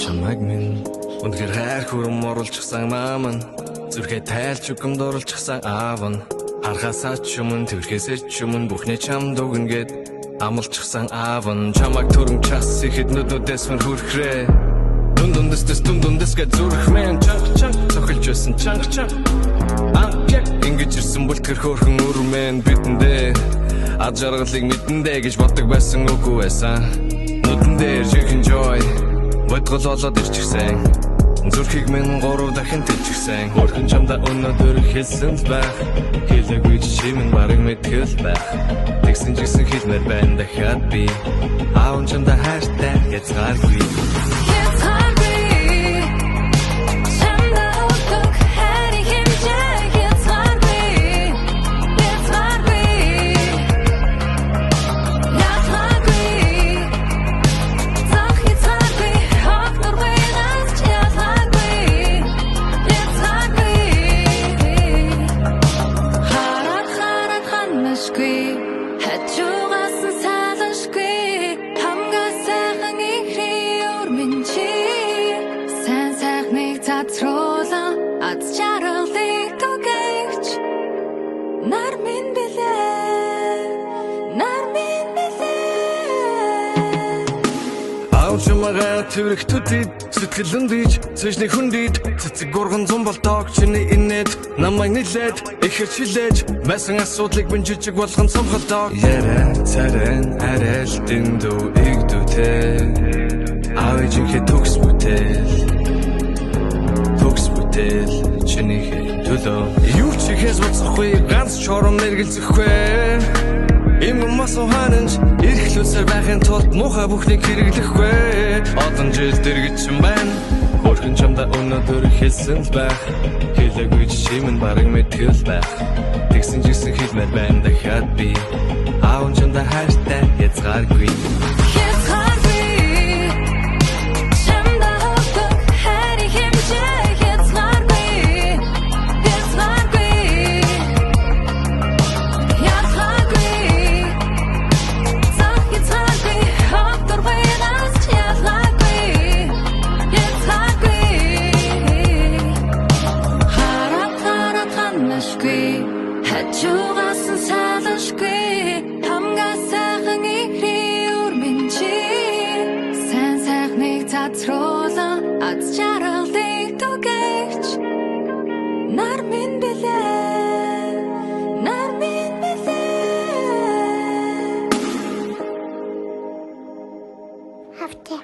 Чамайг минь үнэхээр хайр хүрэн оруулчихсан маам нь зүрхээ тайлж үгэмд оруулчихсан аав нь харахасаа ч юмн тэрхээсээ ч юмн бүхний чамд өгнгээд амлчихсан аав нь чамайг түрэн час ихэд нүднүүдээс мөр хүрхрээ дүндэс гэж зүрхмэн чанг цохилж байсан чанг ингэж ирсэн бүлтгэр хөөрхөн өрмэн бидэндээ ад жаргалыг мэдэндээ гэж боддог байсан үгүй байсан нүдэн дээр жихэн joy бодгол болоод ирчихсэн зүрхийг минь 3 дахин тэлчихсэн хөрхөн чамда өнөөдөр хэлсэн л байх хэлээгүй чимэн бараг мэдгэл байх тэгсэн жигсэн хэлмээр байна дахиад би аав чамда хайртай яцгааргүй хажуугаас салшгүй хамгаас сайхан ихрий өрмөн чи сайн сайхныг цацруулан аз жаргалыг түгэж нар минь билээ Аучмага тэрх түтид сэтгэлэн диж цэжний хүндид цэцэг гурган зам болтоог чиний инээд намайг нилээд ихэр чилээж байсан асуудлыг минь жижиг болгон цомхолдог ярэ царэн арэл дэндүү игдүүтэй авижинхэ төгс бүтэл чиний төлөө юу ч ихээс боцохгүй ганц чорон мэргэлзэхгүй Им масуу хананч эрхлүүлсээр байхын тулд муухай бүхнийг хэрэглэхгүй Олон жил дэргэж юм байна Хөрхөн чамда өнөөдөр хэлсэн л байх хэлээгүй чимэн бараг мэдгэл байх тэгсэн жигсэн хэлмээр байна дахиад би аав чамда хайртай яцгааргүй хажуугаас салшгүй хамгаас сайхан ихрий өрмөн чи сайн сайхныг цацруулан аз жаргалыг түгэж нар минь билээ Хавтэ